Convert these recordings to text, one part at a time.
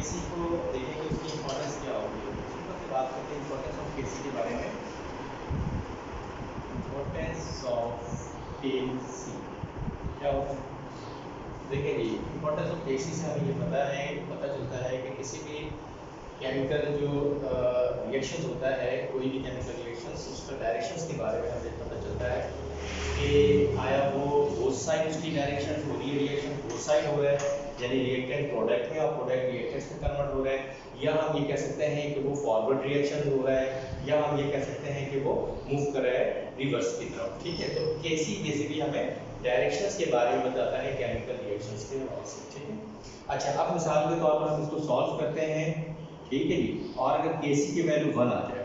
केसी को देखेंगे उसकी इंपॉर्टेंस क्या होगी। सिंपल सी बात करते हैं इंपॉर्टेंस ऑफ केसी के बारे में। इंपॉर्टेंस ऑफ केसी क्या होता है? देखिए जी, इंपॉर्टेंस ऑफ केसी से हमें ये पता चलता है कि किसी भी केमिकल जो रिएक्शन होता है, कोई भी केमिकल रिएक्शन, उसका डायरेक्शंस के बारे में हमें पता चलता है कि आया वो बोथ साइड उसकी डायरेक्शन हो रही है, रिएक्शन बोथ साइड हो रहा है, यानी रिएक्टेंट प्रोडक्ट में और प्रोडक्ट रिएक्टेंट्स में कन्वर्ट हो रहा है, या हम ये कह सकते हैं कि वो फॉरवर्ड रिएक्शन हो रहा है, या हम ये कह सकते हैं कि वो मूव कर रहा है रिवर्स की तरफ। ठीक है, तो केसी बेसिकली हमें डायरेक्शंस के बारे में बताता है केमिकल रिएक्शंस के हवाले से। ठीक है, अच्छा अब मिसाल के तौर पर हम इसको सॉल्व करते हैं। ठीक है जी, और अगर केसी की वैल्यू 1 आ जाए,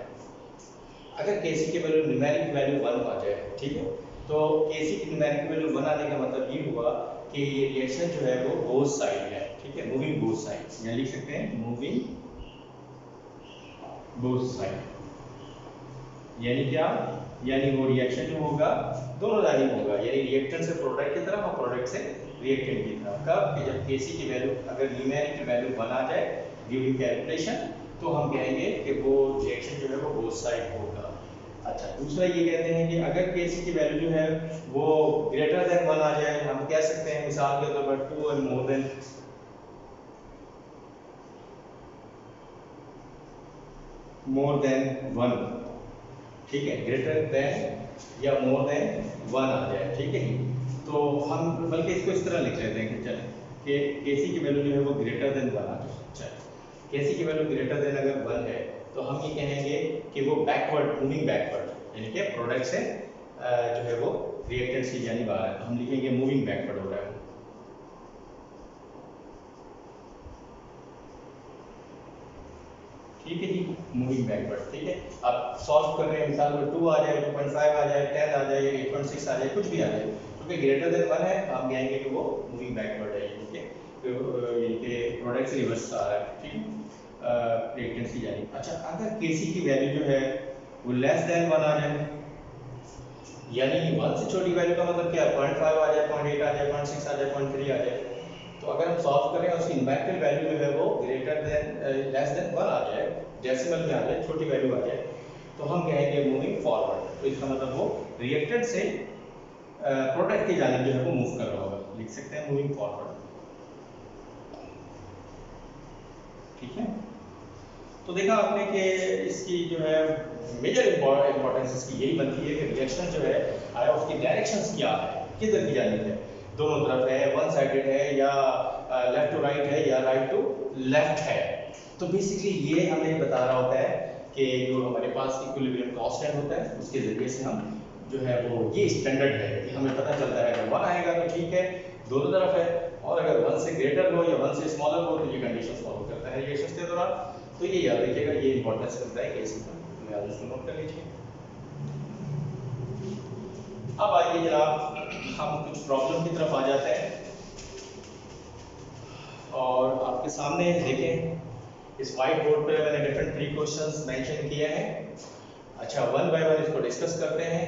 अगर केसी की वैल्यू न्यूमेरिक वैल्यू 1 आ जाए, ठीक है, तो केसी की न्यूमेरिक वैल्यू 1 आने का मतलब ये हुआ कि ये रिएक्शन जो है वो बोथ साइड है। ठीक है, मूविंग बोथ साइड, यहाँ लिख सकते हैं मूविंग बोथ साइड, यानी क्या, यानी वो रिएक्शन जो होगा दोनों जानिब होगा, यानी रिएक्टेंट से प्रोडक्ट की तरफ और प्रोडक्ट से रिएक्टेंट की तरफ। कब कि जब केसी की वैल्यू अगर न्यूमेरिक वैल्यू 1 आ जाए ड्यूरिंग कैलकुलेशन, तो हम कहेंगे कि वो रिएक्शन जो है वो बोथ साइड होगा। अच्छा, दूसरा ये कहते हैं कि अगर केसी की वैल्यू जो है वो ग्रेटर देन 1 आ जाए, हम कह सकते हैं मिसाल के तौर पर 2 और मोर देन वन। ठीक है, ग्रेटर देन या मोर देन 1 आ जाए। ठीक है, तो हम बल्कि इसको इस तरह लिख लेते हैं कि चले कि केसी की वैल्यू जो है वो ग्रेटर देन 1 आ जाए। चलिए, केसी की वैल्यू ग्रेटर देन अगर 1 है तो हम ये कहेंगे कि वो बैकवर्ड, मूविंग बैकवर्ड, यानी कि प्रोडक्ट से जो है वो रिएक्टेंट्स की जानिब आ रहा है, तो हम लिखेंगे मूविंग बैकवर्ड हो रहा है। ठीक है जी, मूविंग बैकवर्ड। ठीक है, अब सॉल्व कर रहे हैं, मिसाल में 2 आ जाए, 2.5 आ जाए, 10 आ जाए, 8.6 आ जाए, कुछ भी आ जाए, क्योंकि ग्रेटर देन 1 है तो हम कहेंगे कि वो मूविंग बैकवर्ड है, यानी कि प्रोडक्ट से रिवर्स आ रहा है। ठीक है, रिएक्टेंट्स की जानिब। अच्छा, अगर केसी की वैल्यू जो है वो लेस देन 1 आ जाए, यानी 1 से छोटी वैल्यू का मतलब क्या है, 0.5 आ जाए, 0.8 आ जाए, 0.6 आ जाए, 0.3 आ जाए, तो अगर हम सॉल्व करें उसकी न्यूमेरिकल वैल्यू जो है वो ग्रेटर देन लेस देन 1 आ जाए, डेसिमल में आ जाए, छोटी वैल्यू आ जाए, तो हम कहेंगे मूविंग फॉरवर्ड। तो इसका मतलब वो रिएक्टेंट से प्रोडक्ट की जानिब जो है वो मूव कर रहा होगा, लिख सकते हैं मूविंग फॉरवर्ड। ठीक है, तो देखा आपने कि इसकी जो है मेजर इंपॉर्टेंस इसकी यही बनती है कि रिएक्शन जो है आया उसकी डायरेक्शंस क्या है, किधर की जानिब है, दोनों तरफ है, वन साइडेड है, या लेफ्ट टू राइट है, या राइट टू लेफ्ट है। तो बेसिकली ये हमें बता रहा होता है कि जो हमारे पास इक्विलिब्रियम कांस्टेंट होता है उसके जरिए से हम जो है वो ये स्टैंडर्ड है कि हमें पता चलता है अगर 1 आएगा तो ठीक है, दोनों तरफ है, और अगर 1 से ग्रेटर हो या 1 से स्मॉलर हो तो ये कंडीशन फॉलो करता है रिएक्शंस के दौरान। तो ये याद रखिएगा, ये इंपॉर्टेंस करता है केसी का, तो याद इसको नोट कर लीजिए। अब आइए जनाब हम कुछ प्रॉब्लम की तरफ आ जाते हैं, और आपके सामने देखें इस व्हाइट बोर्ड पे मैंने डिफरेंट 3 क्वेश्चंस मेंशन किए हैं। अच्छा, वन बाय वन इसको डिस्कस करते हैं,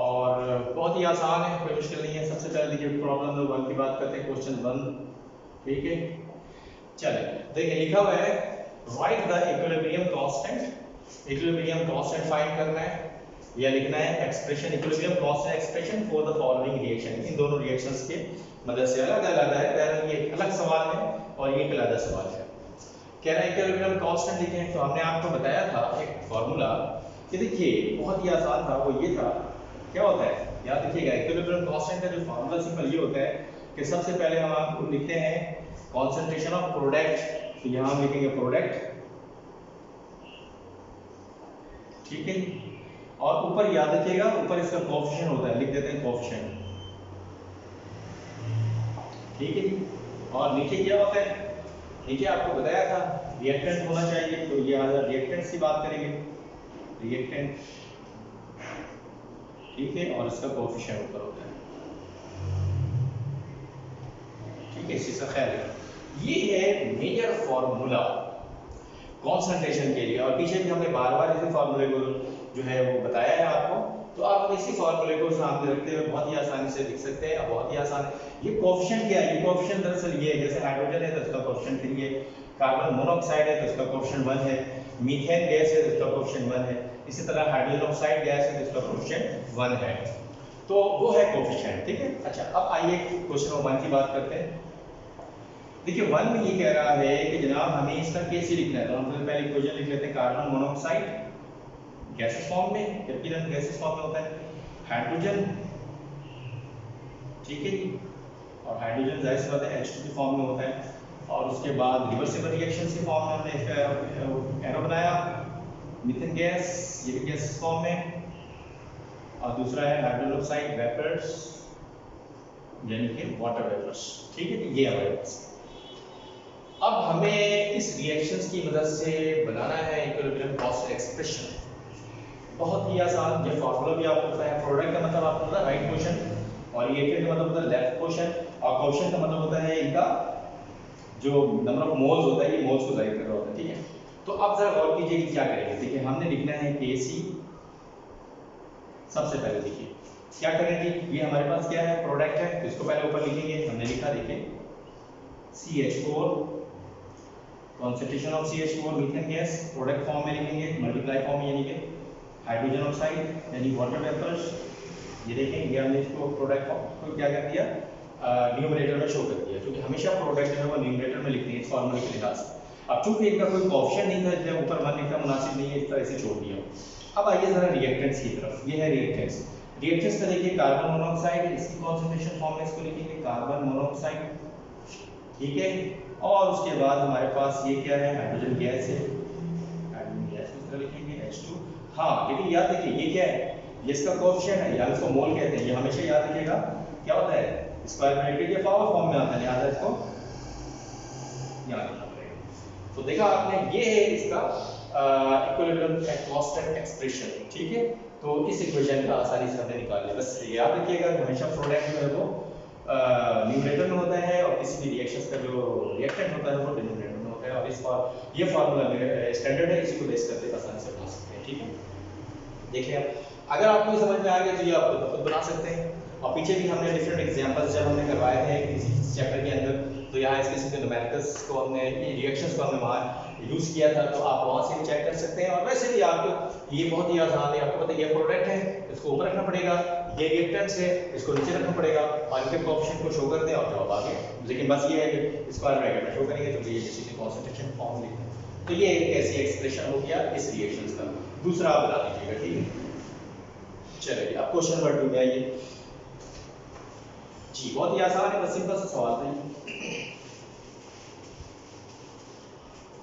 और बहुत ही आसान है, कोई मुश्किल नहीं है। सबसे पहले देखिए प्रॉब्लम नंबर 1 की बात करते हैं, क्वेश्चन 1। ठीक है, चलिए देखिए लिखा हुआ है write the equilibrium constant. Equilibrium constant find करना है, या लिखना है expression, equilibrium constant expression for the following reaction. इन दोनों रिएक्शंस के मदद से अलग अलग है, पहले ये एक अलग सवाल है और ये एक अलग सवाल है। कह रहा है इक्विलिब्रियम कांस्टेंट लिखें, तो हमने आपको बताया था एक फार्मूला कि देखिए बहुत ही आसान था, वो ये था, क्या होता है याद रखिएगा, इक्विलिब्रियम कांस्टेंट का जो फार्मूला सिंपल ये होता है कि सबसे पहले हम आपको लिखते हैं कॉन्सेंट्रेशन ऑफ प्रोडक्ट, तो यहां हम लिखेंगे प्रोडक्ट। ठीक है, और ऊपर याद रखिएगा ऊपर इसका कोएफिशिएंट होता है, लिख देते हैं कोएफिशिएंट। ठीक है, और नीचे क्या होता है, नीचे आपको बताया था रिएक्टेंट होना चाहिए, तो ये आज रिएक्टेंट्स की बात करेंगे, रिएक्टेंट। ठीक है, और इसका कोएफिशिएंट ऊपर होता है। ठीक है, इसका ख्याल रखिए, ये है मेजर फार्मूला कॉन्सेंट्रेशन के लिए, और पीछे भी हमने बार बार इसी फार्मूले को जो है वो बताया है आपको तो आप इसी फॉर्मूले को सामने रखते हुए बहुत ही आसानी से लिख सकते हैं। बहुत ही आसान। ये कोएफिशिएंट क्या है? ये कोएफिशिएंट दरअसल ये है, जैसे हाइड्रोजन है तो इसका कोएफिशिएंट 3 है, कार्बन मोनोऑक्साइड है तो इसका कोएफिशिएंट 1 है, मीथेन गैस है तो इसका कोएफिशिएंट 1 है, इसी तरह हाइड्रोजन ऑक्साइड गैस है तो इसका कोएफिशिएंट 1 है। तो वो है कोएफिशिएंट, ठीक है। अच्छा, अब आइए क्वेश्चन नंबर 1 की बात करते हैं। देखिए 1 में ये कह रहा है कि जनाब हमें इसका केसी लिखना है, तो हम सबसे पहले इक्वेशन लिख लेते हैं। कार्बन मोनोऑक्साइड गैसेस फॉर्म में, जबकि गैसेस फॉर्म में होता है हाइड्रोजन, ठीक है जी, और हाइड्रोजन जाहिर सी बात है H2 की फॉर्म में होता है, और उसके बाद रिवर्सिबल रिएक्शंस की फॉर्म में हमने इसका एरो बनाया, मीथेन गैस ये भी गैसेस फॉर्म में, और दूसरा है हाइड्रोजन ऑक्साइड वेपर्स यानी कि वाटर वेपर्स, ठीक है। ये हमारे पास। अब हमें इस रिएक्शंस की मदद से बनाना है इक्विलिब्रियम कॉस्ट एक्सप्रेशन। बहुत ही आसान। ये फार्मूला भी आपको पता है। प्रोडक्ट का मतलब आपको पता है राइट पोर्शन, और रिएक्टेंट का मतलब होता है लेफ्ट पोर्शन, और कोएफिशिएंट का मतलब होता है इनका जो नंबर ऑफ मोल्स होता है, ये मोल्स को जाहिर कर रहा होता है, ठीक है। तो अब जरा गौर कीजिए कि क्या करेंगे। देखिए हमने लिखना है Kc। सबसे पहले देखिए क्या करेंगे, ये हमारे पास क्या है, प्रोडक्ट है, तो इसको पहले ऊपर लिखेंगे। हमने लिखा देखिए CH4, concentration of CH4 methane gas, product form में लिखेंगे, मल्टीप्लाई फॉर्म में, यानी कि हाइड्रोजन ऑक्साइड यानी वाटर वेपर्स। ये देखें, ये हमने इसको प्रोडक्ट फॉर्म को क्या कर दिया, न्यूमरेटर में शो कर दिया, क्योंकि हमेशा प्रोडक्ट जो है वो न्यूमरेटर में लिखते हैं इस फार्मूले के लिहाज से। अब चूंकि इनका कोई ऑप्शन नहीं था इसलिए ऊपर 1 लिखना मुनासिब नहीं है, इस तरह से छोड़ दिया। अब आइए जरा रिएक्टेंट्स की तरफ। ये है रिएक्टेंट्स। रिएक्टेंट्स में देखिए कार्बन मोनोऑक्साइड, इसकी कॉन्सेंट्रेशन फॉर्म में इसको लिखेंगे कार्बन मोनोऑक्साइड, ठीक है। और उसके बाद हमारे पास ये क्या है, हाइड्रोजन गैस है, हाइड्रोजन गैस किस तरह लिखेंगे H2। हाँ लेकिन याद रखिए ये क्या है, ये इसका कोएफिशिएंट है, या इसको मोल कहते हैं। ये हमेशा याद रखिएगा क्या होता है, स्क्वायर ब्रैकेट या पावर फॉर्म में आता है, लिहाजा इसको याद रखना पड़ेगा। तो देखा आपने, ये है इसका इक्विलिब्रियम कांस्टेंट एक्सप्रेशन, ठीक है। तो इस इक्वेशन का आसानी से हमने निकाल लिया। बस याद रखिएगा कि हमेशा प्रोडक्ट जो है वो न्यूमरेटर में होता है, और किसी भी रिएक्शंस का जो रिएक्टेंट होता है वो डिनोमिनेटर में होता है। और इस बार ये फार्मूला स्टैंडर्ड है, इसी को बेस करके आसानी से बना सकते हैं, ठीक है। देखिए अब अगर आपको समझ में आ गया तो ये आप खुद बना सकते हैं। और पीछे भी हमने डिफरेंट एग्जांपल्स जब हमने करवाए थे किसी चैप्टर के अंदर, तो यहाँ इसके सीधे न्यूमेरिकल्स को हमने, रिएक्शंस को हमने वहाँ यूज़ किया था, तो आप वहाँ से भी चेक कर सकते हैं। और वैसे भी आपको ये बहुत ही आसान है, आपको पता है ये प्रोडक्ट है, इसको ऊपर रखना पड़ेगा, ये रिएक्टेंट्स है, इसको नीचे रखना पड़ेगा, और इनके कोएफिशिएंट को शो कर दें और जवाब आ गया। लेकिन बस ये है कि स्क्वायर ब्रैकेट में शो करेंगे तो ये किसी की कॉन्सेंट्रेशन फॉर्म लिखते हैं। तो ये एक ऐसी एक्सप्रेशन हो गया इस रिएक्शंस का। दूसरा आप बता दीजिएगा, ठीक है। चलिए अब क्वेश्चन नंबर 2 में आइए जी। बहुत ही आसान है, बस सिंपल सा सवाल था ये।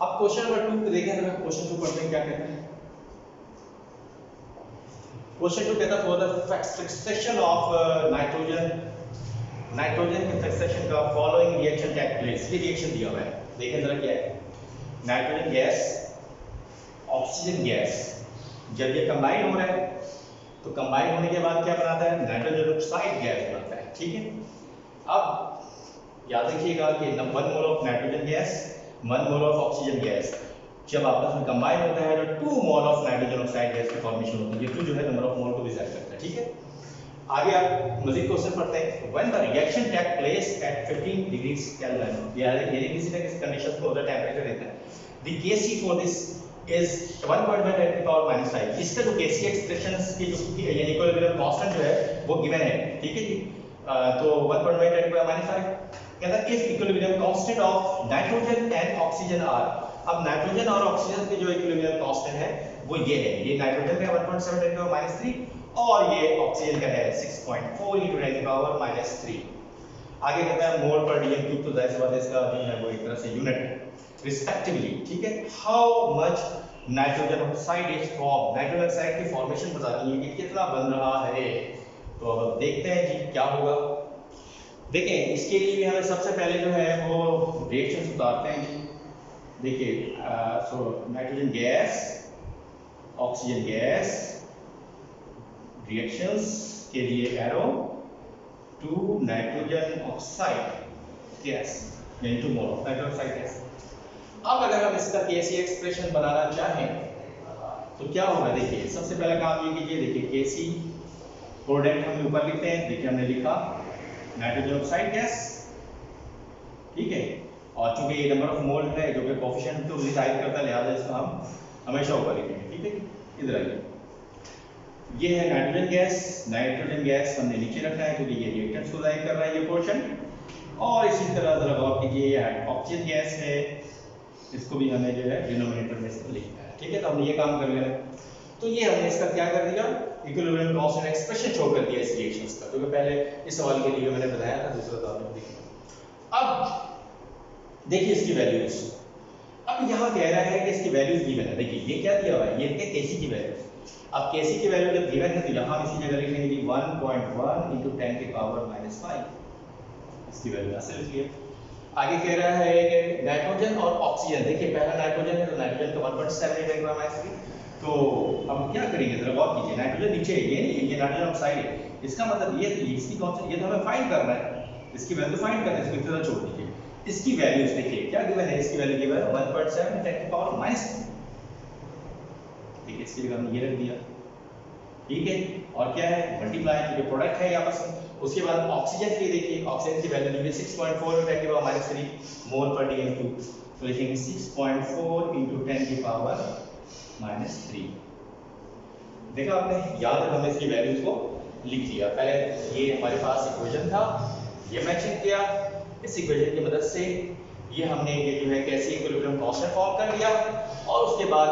अब क्वेश्चन नंबर 2 को देखें, तो क्वेश्चन 2 पढ़ते हैं क्या कहते हैं। क्वेश्चन 2 कहता है for the fixation of nitrogen के फिक्सेशन का फॉलोइंग रिएक्शन टेक प्लेस। ये रिएक्शन दिया हुआ है, देखें जरा क्या है। नाइट्रोजन गैस, ऑक्सीजन गैस, जब ये कंबाइन हो रहा है तो कंबाइन होने के बाद क्या बनाता है, नाइट्रोजन ऑक्साइड गैस बनाता है, ठीक है। अब याद रखिएगा कि 1 मोल of nitrogen gas, 1 mole of oxygen gas जब आपस में कंबाइन होता है तो 2 mole of nitrogen oxide gas की फॉर्मेशन होती है। ये 2 जो है नंबर ऑफ मोल को डिसाइड करता है, ठीक है। आगे आप मजीद क्वेश्चन पढ़ते हैं। When the reaction take place at 15 degree Kelvin, यानी किसी ना किसी कंडीशन को होता है, टेंपरेचर रहता है। The Kc for this is 1.1 10 to the power -5। इसका जो Kc एक्सप्रेशंस की जो यानी इक्विलिब्रियम कांस्टेंट जो है वो गिवन है, ठीक है जी। तो 1.1 10 to the power -5 कहता है if equilibrium constant of nitrogen and oxygen are. अब नाइट्रोजन और ऑक्सीजन के जो इक्विलिब्रियम कांस्टेंट है वो ये है, ये नाइट्रोजन का 1.7 10 to the power -3 और ये ऑक्सीजन का है 6.4 × 10 to the power -3। आगे कहता है मोल पर डीएम क्यूब, तो जाहिर सी बात है इसका जो है वो एक तरह से यूनिट है रिस्पेक्टिवली, ठीक है। How much nitrogen oxide is form, nitrogen oxide की फॉर्मेशन बतानी है कि कितना बन रहा है। तो अब देखते हैं जी क्या होगा। देखें इसके लिए हमें सबसे पहले जो है वो रिएक्शन उतारते हैं जी। देखिए so nitrogen gas, oxygen gas, reactions के लिए arrow two nitrogen oxide gas यानी 2 mole of nitrogen oxide gas. अब अगर हम इसका Kc एक्सप्रेशन बनाना चाहें तो क्या होगा, देखिए सबसे पहला काम ये कीजिए, देखिए Kc प्रोडक्ट हम ऊपर लिखते हैं, देखिए हमने लिखा नाइट्रोजन ऑक्साइड गैस, ठीक है। और चूंकि ये नंबर ऑफ मोल है जो कि कोफिशिएंट को डिसाइड करता है, लिहाजा इसको हम हमेशा ऊपर लिखेंगे, ठीक है। इधर आइए, ये है नाइट्रोजन गैस हमने नीचे रखना है क्योंकि ये रिएक्टेंट्स को जाहिर कर रहा है ये पोर्शन। और इसी तरह जरा गौर कीजिए ये ऑक्सीजन गैस है, इसको भी हमें जो है डिनोमिनेटर में इसको लिखना है, ठीक है। तो हमने ये काम कर लिया। तो ये हमने इसका क्या कर दिया, इक्विलिब्रियम कांस्टेंट एक्सप्रेशन शो कर दिया इस रिएक्शंस का, जो कि पहले इस सवाल के लिए मैंने बताया था, दूसरा तो आपने देखा। अब देखिए इसकी वैल्यूज, अब यहाँ कह रहा है कि इसकी वैल्यूज गिवन है। देखिए ये क्या दिया हुआ है, ये है केसी की वैल्यू। अब केसी की वैल्यू जब गिवन है तो यहाँ इसी जगह लिखेंगे कि 1.1 × 10 की पावर -5 इसकी वैल्यू ऐसे लिखिए। आगे कह रहा है कि नाइट्रोजन और ऑक्सीजन, देखिए पहला नाइट्रोजन है तो नाइट्रोजन का 1.7 × 10⁻³ तो अब क्या करेंगे जरा गौर कीजिए, नाइट्रोजन नीचे है, ये नहीं, ये नाइट्रोजन ऑक्साइड है, इसका मतलब ये इसकी कौन, ये तो हमें फाइंड करना है, इसकी वैल्यू फाइंड करना है, इसको इतना छोड़ दीजिए। इसकी वैल्यूज देखिए क्या गिवन है, इसकी वैल्यू गिवन है 1.7 × 10 की पावर -3, ठीक है, इसकी जगह हमने ये रख दिया, ठीक है। और क्या है, मल्टीप्लाई क्योंकि प्रोडक्ट है आपस में। उसके बाद ऑक्सीजन की देखिए, ऑक्सीजन की वैल्यू दी है 6.4 × 10 की पावर -3 मोल पर dm², तो लिखेंगे 6.4 × 10 की पावर -3। देखा आपने, याद है हमने इसकी वैल्यूज को लिख दिया। पहले ये हमारे पास इक्वेशन था, ये मैचिंग किया, इस इक्वेशन की मदद से ये हमने ये जो है कैसे इक्विलिब्रियम कांस्टेंट फॉर्म कर लिया, और उसके बाद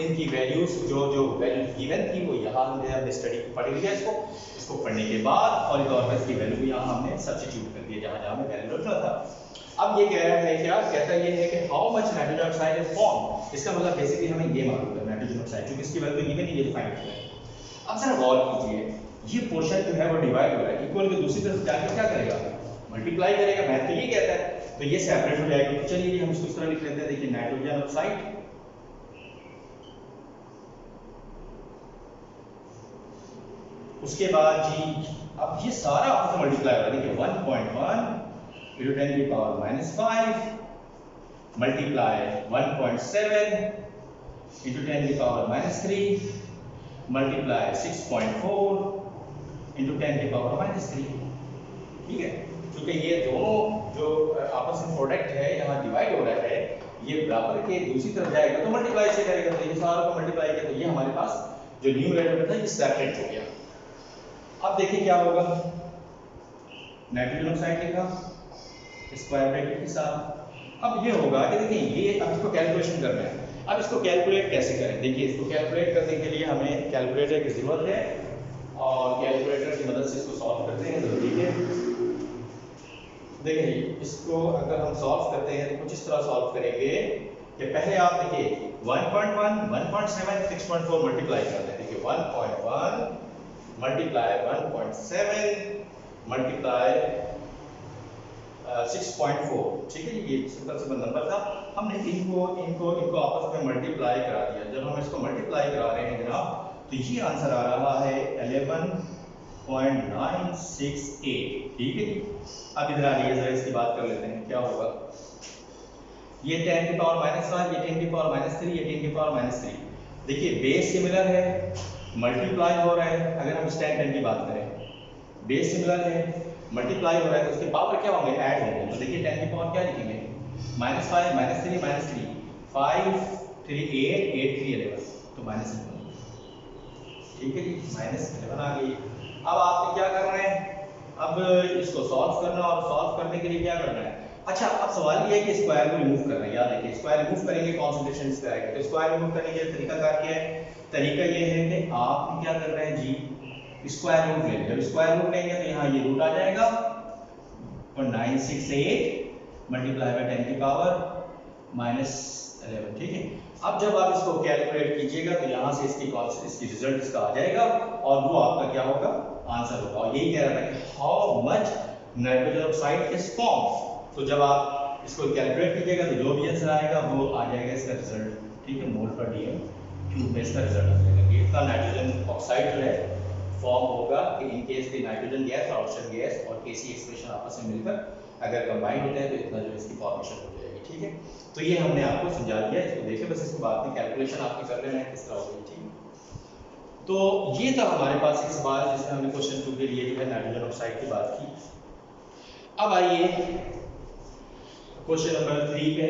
इनकी वैल्यूज जो वैल्यू गिवन थी वो यहाँ हमने स्टडी पढ़ लिया इसको पढ़ने के बाद, और इस और पर इसकी वैल्यू को यहाँ हमने सब्स्टिट्यूट कर दिया जहाँ जहाँ हमें वैल्यू रखना था। अब ये कह रहा है क्या, कहता ये है कि how much nitrogen oxide is form, इसका मतलब बेसिकली हमें ये मालूम है नाइट्रोजन ऑक्साइड, क्योंकि इसकी वैल्यू गिवन है, ये डिफाइन किया है। अब जरा गौर कीजिए, ये पोर्शन जो है वो डिवाइड हो रहा है, इक्वल के दूसरी तरफ जाके क्या करेगा, मल्टीप्लाई करेगा, मैथ तो ये कहता है, तो ये सेपरेट हो जाएगा। तो चलिए हम इसको इस तरह लिख लेते हैं, देखिए नाइट्रोजन ऑक्साइड उसके बाद जी, अब ये सारा आपस में मल्टीप्लाई हो रहा है, देखिए 1.1 × 10 की पावर -5 मल्टीप्लाई 1.7 × 10 की पावर -3 मल्टीप्लाई 6.4 × 10 की पावर -3, ठीक है। क्योंकि ये दोनों जो आपस में प्रोडक्ट है यहाँ डिवाइड हो रहा है, ये बराबर के दूसरी तरफ जाएगा तो मल्टीप्लाई से करेगा, तो ये सारा को मल्टीप्लाई किया तो ये हमारे पास जो न्यूमरेटर था ये सेपरेट हो गया। अब देखिए क्या होगा, नाइट्रोजन ऑक्साइड लिखा स्क्वायर ब्रैकेट के साथ। अब ये होगा कि देखिए ये अब इसको कैलकुलेशन करना है। अब इसको कैलकुलेट कैसे करें, देखिए इसको कैलकुलेट करने के लिए हमें कैलकुलेटर की जरूरत है, और कैलकुलेटर की मदद से इसको सॉल्व करते हैं। तो देखिए इसको अगर हम सॉल्व करते हैं तो कुछ इस तरह सॉल्व करेंगे कि पहले आप देखिए 1.1 1.7 6.4 मल्टीप्लाई करते हैं। देखिए 1.1 मल्टीप्लाई 1.7 मल्टीप्लाई 6.4, ठीक है। ये सिंपल नंबर था, हमने इनको आपस में मल्टीप्लाई करा दिया। जब हम इसको मल्टीप्लाई करा रहे हैं जनाब, तो ये आंसर आ रहा है 11.968, ठीक है जी। अब इधर आ रही है, जरा इसकी बात कर लेते हैं क्या होगा। ये 10 की पावर -5, ये 10 की पावर -3, ये 10 की पावर -3। देखिए बेस सिमिलर है, मल्टीप्लाई हो रहा है। अगर हम स्टैंड 10 की बात करें, बेस सिमिलर है, मल्टीप्लाई हो रहा है, तो उसके पावर क्या होंगे, ऐड होंगे। तो देखिए 10 की पावर क्या लिखेंगे, -5 -3 -3 5 3 8 8 3 11, तो -11, ठीक है जी, -11 आ गई। अब आपने क्या करना है, अब इसको सॉल्व करना, और सॉल्व करने के लिए क्या करना है। अच्छा, अब सवाल ये है कि स्क्वायर को रिमूव करना है। याद रखिए स्क्वायर रिमूव करेंगे कॉन्सेंट्रेशन इस पर आएगा। तो स्क्वायर रिमूव करने के तरीका क्या है, तरीका ये है कि आप क्या कर रहे हैं जी, स्क्वायर रूट लेंगे। जब स्क्वायर रूट लेंगे तो यहाँ ये रूट आ जाएगा, और 968 मल्टीप्लाई बाय 10 की पावर -11, ठीक है। अब जब आप इसको कैलकुलेट कीजिएगा तो यहाँ से इसकी रिजल्ट इसका आ जाएगा, और वो आपका क्या होगा, आंसर होगा। और यही कह रहा था कि how much nitrogen oxide is form. तो जब आप इसको कैलकुलेट कीजिएगा तो जो भी आंसर आएगा वो आ जाएगा इसका रिजल्ट, ठीक है, मोल पर dm³ में इसका रिजल्ट आ जाएगा कि इतना नाइट्रोजन ऑक्साइड जो है फॉर्म होगा कि इन केस की नाइट्रोजन गैस और ऑक्सीजन गैस और केसी एक्सप्रेशन आपस में मिलकर अगर कंबाइन होते हैं तो इतना जो इसकी फॉर्मेशन हो जाएगी, ठीक है। तो ये हमने आपको समझा दिया, इसको देखिए, बस इसके बाद में कैलकुलेशन आपकी कर लेना है किस तरह होगी, ठीक है। तो ये था हमारे पास एक सवाल जिसमें हमने क्वेश्चन 2 के लिए जो है नाइट्रोजन ऑक्साइड की बात की। अब आइए क्वेश्चन नंबर 3 पे।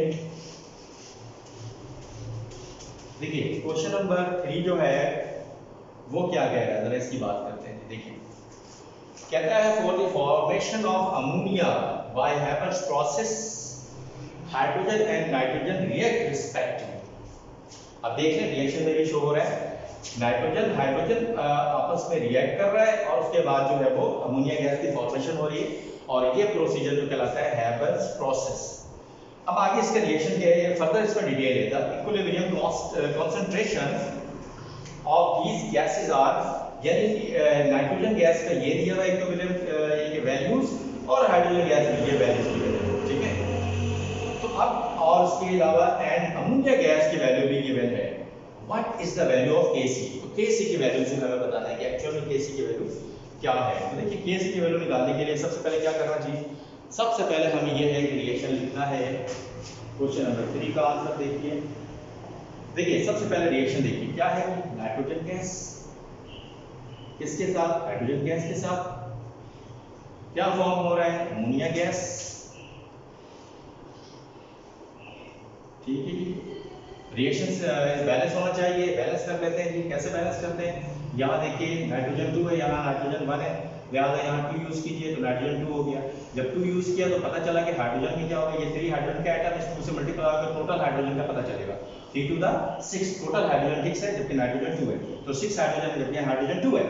देखिए क्वेश्चन नंबर 3 जो है वो क्या कह रहा है, जरा इसकी बात करते हैं। देखिए कहता है for the formation of ammonia bye Haber's process hydrogen and nitrogen react respectively. अब देख लें रिएक्शन में भी शो हो रहा है नाइट्रोजन हाइड्रोजन आपस में रिएक्ट कर रहा है और उसके बाद जो है वो अमोनिया गैस की फॉर्मेशन हो रही है और ये प्रोसीजर जो कहलाता है हैबर्स प्रोसेस। अब आगे इसका रिएक्शन क्या है, फर्दर इसमें डिटेल है। The equilibrium concentration of these gases are, यानी नाइट्रोजन गैस का ये दिया हुआ इक्विलिब्रियम ये वैल्यूज और हाइड्रोजन गैस में ये वैल्यूज दिए हुए हैं, ठीक है। तो अब और उसके अलावा एंड अमोनिया गैस की वैल्यू भी गिवन है। What is the value of Kc? तो Kc की वैल्यू से हमें बताना है कि एक्चुअल में Kc की वैल्यू क्या है। तो देखिए Kc की वैल्यू निकालने के लिए सबसे पहले क्या करना चाहिए, सबसे पहले हमें यह है कि रिएक्शन लिखना है। क्वेश्चन नंबर 3 का आंसर देखिए। देखिए सबसे पहले रिएक्शन देखिए क्या है, नाइट्रोजन गैस किसके साथ, हाइड्रोजन गैस के साथ क्या फॉर्म हो रहा है, अमोनिया गैस, ठीक है जी। रिएक्शन बैलेंस होना चाहिए, बैलेंस कर लेते हैं जी। कैसे बैलेंस करते हैं, यहाँ देखिए नाइट्रोजन 2 है, यहाँ नाइट्रोजन 1 है, लिहाजा यहाँ 2 यूज कीजिए तो नाइट्रोजन 2 हो गया। जब 2 यूज किया तो पता चला कि हाइड्रोजन में क्या होगा, ये 3 हाइड्रोजन का एटम, इस 2 से मल्टीप्लाई होकर टोटल हाइड्रोजन का पता चलेगा। 3 to the 6 टोटल हाइड्रोजन 6 है जबकि नाइट्रोजन 2 है, तो 6 हाइड्रोजन जबकि हाइड्रोजन 2 है।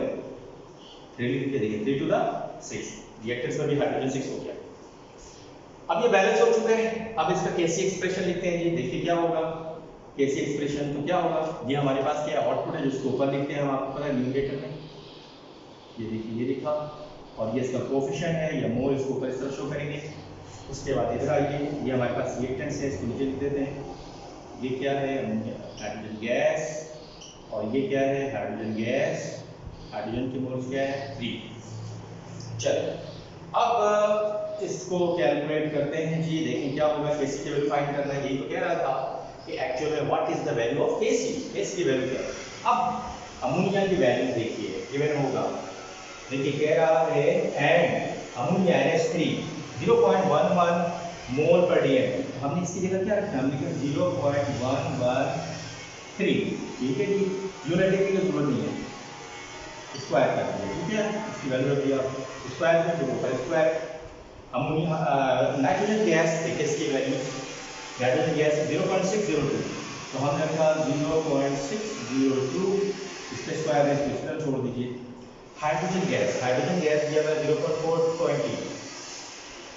देखिए 3 to the 6 रिएक्टेंस में भी हाइड्रोजन 6 हो गया। अब ये बैलेंस हो चुका है। अब इसका Kc एक्सप्रेशन लिखते हैं जी। देखिए क्या होगा Kc एक्सप्रेशन, तो क्या होगा, ये हमारे पास क्या आउटपुट है जिसको ऊपर लिखते हैं हम, आपको पता है न्यूमरेटर में ये देखिए ये लिखा और ये इसका कोएफिशिएंट है या मोल, इसको ऊपर इस तरह शो करेंगे। उसके बाद इधर आइए, ये हमारे पास रिएक्टेंस है, इसको नीचे लिख देते हैं। ये क्या है, हाइड्रोजन गैस और ये क्या है हाइड्रोजन गैस, हाइड्रोजन की मोल्स क्या है 3। चलो अब इसको कैलकुलेट करते हैं जी। देखें क्या होगा, Kc की वैल्यू फाइंड करना है, यही तो कह रहा था कि एक्चुअल में what is the value of Kc की वैल्यू क्या है। अब अमोनिया की वैल्यू देखिए गिवन होगा, देखिए कह रहा है एंड अमोनिया NH3 0.11 मोल पर डीएम। हमने इसकी जगह क्या रखा, हमने लिखा 0.113, ठीक है जी। यूनिट की जरूरत नहीं है, स्क्वायर कर दिया, ठीक है। इसकी वैल्यू रख दिया स्क्वायर में, तो ऊपर स्क्वायर। अमोनिया नाइट्रोजन गैस देखिए इसकी वैल्यू, नाइट्रोजन गैस 0.602, तो हमने रखा 0.602, इसके स्क्वायर में इस तरह छोड़ दीजिए। हाइड्रोजन गैस दिया हुआ 0.420,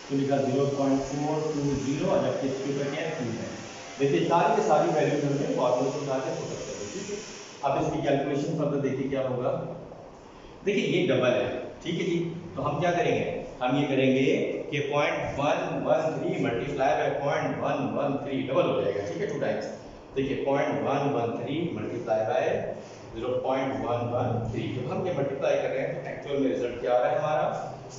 तो लिखा 0.420 और जबकि इसके ऊपर क्या है 2 है। देखिए सारी की सारी वैल्यू हमने फॉर्मूले से उठा के पुट कर दी, ठीक है। अब इसकी कैलकुलेशन फर्दर देखिए क्या होगा। देखिए ये डबल है, ठीक है जी। तो हम क्या करेंगे, हम ये करेंगे कि 0.113 मल्टीप्लाई बाय 0.113 डबल हो जाएगा, ठीक है, 2 टाइम्स। देखिए 0.113 मल्टीप्लाई बाय 0.113, जब हम ये मल्टीप्लाई कर रहे हैं तो एक्चुअल में रिजल्ट क्या आ रहा है हमारा,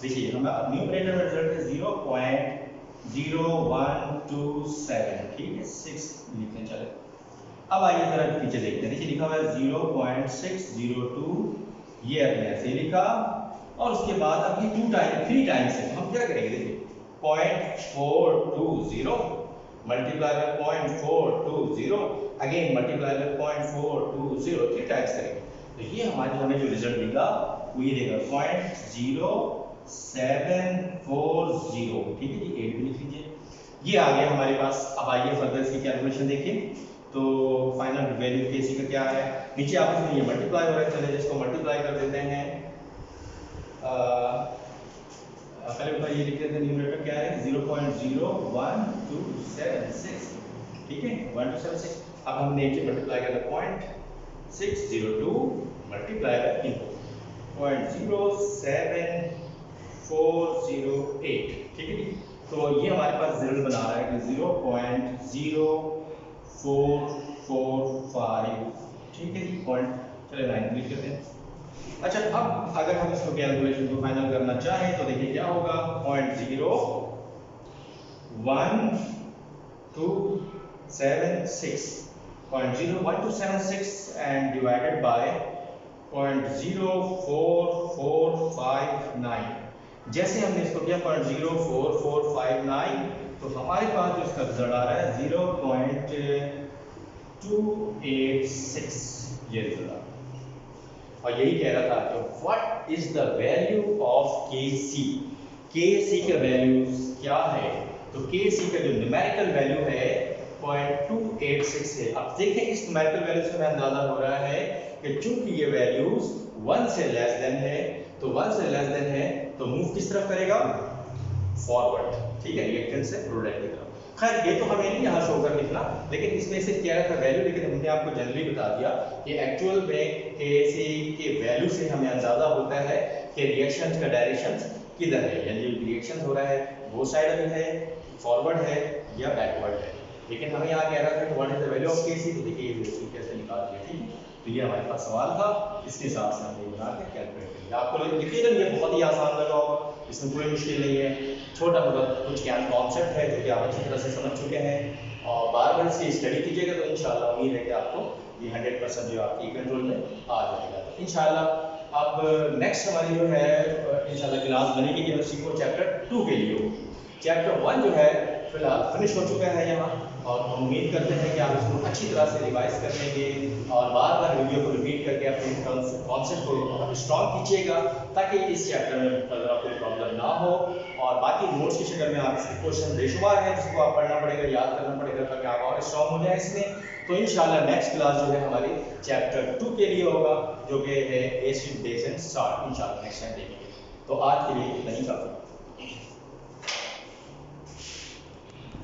देखिए हमारा न्यूमरेटर में रिजल्ट है 0.0127, ठीक है, 6 लिखते चले। अब आइए जरा पीछे देखते हैं। देखिए लिखा हुआ है 0.602, ये हमने ऐसे लिखा और उसके बाद अब ये 3 टाइम्स है, तो हम क्या करेंगे, देखिए 0.420 multiply by 0.420 again multiply by 0.420, 3 times करेंगे तो ये हमें जो रिजल्ट मिला वो ये देगा 0.0740, ठीक है जी। 8 भी लिख लीजिए, ये आ गया हमारे पास। अब आइए फर्दर इसकी कैलकुलेशन देखिए। तो फाइनल वैल्यू Kc का क्या है, नीचे आपस में ये मल्टीप्लाई हो रहा है, चलिए इसको मल्टीप्लाई कर देते हैं। पहले ऊपर ये लिख देते हैं, न्यूमरेटर क्या है 0.01276, ठीक है 1276। अब हम नीचे मल्टीप्लाई करते हैं 0.602 मल्टीप्लाई बाय 0.07408, ठीक है जी। तो ये हमारे पास रिजल्ट बना रहा है कि 0.0445, ठीक है जी। पॉइंट चले 9 लिख देते हैं। अच्छा अब अगर हम इसको कैलकुलेशन को फाइनल करना चाहें तो देखिए क्या होगा, 0.01276 एंड डिवाइडेड बाय 0.04459। जैसे हमने इसको किया 0.04459 तो हमारे पास जो इसका रिजल्ट आ रहा है 0.286, ये रिजल्ट आ रहा है। और यही कह रहा था कि what is the value of KC, KC का वैल्यू क्या है। तो KC का जो न्यूमेरिकल वैल्यू है 0.286 है। अब देखें इस न्यूमेरिकल वैल्यू से हमें अंदाजा हो रहा है कि चूंकि ये वैल्यूज 1 से लेस देन है, तो 1 से लेस देन है तो मूव किस तरफ करेगा, फॉरवर्ड, ठीक है, रिएक्टेंस से प्रोडक्ट की तरफ। खैर ये तो हमें नहीं यहाँ शो कर लिखना, लेकिन इसमें से क्या था वैल्यू, लेकिन हमने आपको जनरली बता दिया कि एक्चुअल में KC के वैल्यू से हमें अंदाजा होता है कि रिएक्शन का डायरेक्शन किधर है, यानी जो रिएक्शन हो रहा है वो साइड में है, फॉरवर्ड है या बैकवर्ड है। लेकिन हमें यहाँ कह रहा था कि what is the value of KC, तो देखिए ये कैसे निकाल दिया, ठीक है। तो ये हमारे पास सवाल था, इसके हिसाब से हमने बना के कैलकुलेट कर दिया। आपको यकीनन ये बहुत ही आसान लगा होगा, इसमें कोई मुश्किल नहीं है, छोटा मोटा कुछ क्या कॉन्सेप्ट है जो कि आप अच्छी तरह से समझ चुके हैं और बार बार इसकी स्टडी कीजिएगा तो इंशाल्लाह उम्मीद है कि आपको ये 100% जो आपकी कंट्रोल में आ जाएगा। तो इंशाल्लाह अब नेक्स्ट हमारी जो है इंशाल्लाह क्लास बनेगी केमिस्ट्री को चैप्टर 2 के लिए होगी। चैप्टर 1 जो है फिलहाल फिनिश हो चुका है यहाँ, और हम उम्मीद करते हैं कि आप इसको अच्छी तरह से रिवाइज कर लेंगे और बार बार वीडियो को रिपीट करके अपने कॉन्सेप्ट को स्ट्रॉन्ग कीजिएगा ताकि इस चैप्टर में अगर कोई प्रॉब्लम ना हो। और बाकी नोट्स की शक्ल में आप इसके क्वेश्चन बेशुमार हैं जिसको आप पढ़ना पड़ेगा, याद करना पड़ेगा ताकि आप और स्ट्रॉन्ग हो जाए इसमें। तो इंशाल्लाह नेक्स्ट क्लास जो है हमारी चैप्टर 2 के लिए होगा जो कि है एसिड बेस एंड सॉल्ट, इंशाल्लाह नेक्स्ट टाइम देखेंगे। तो आज के लिए इतना ही काफी।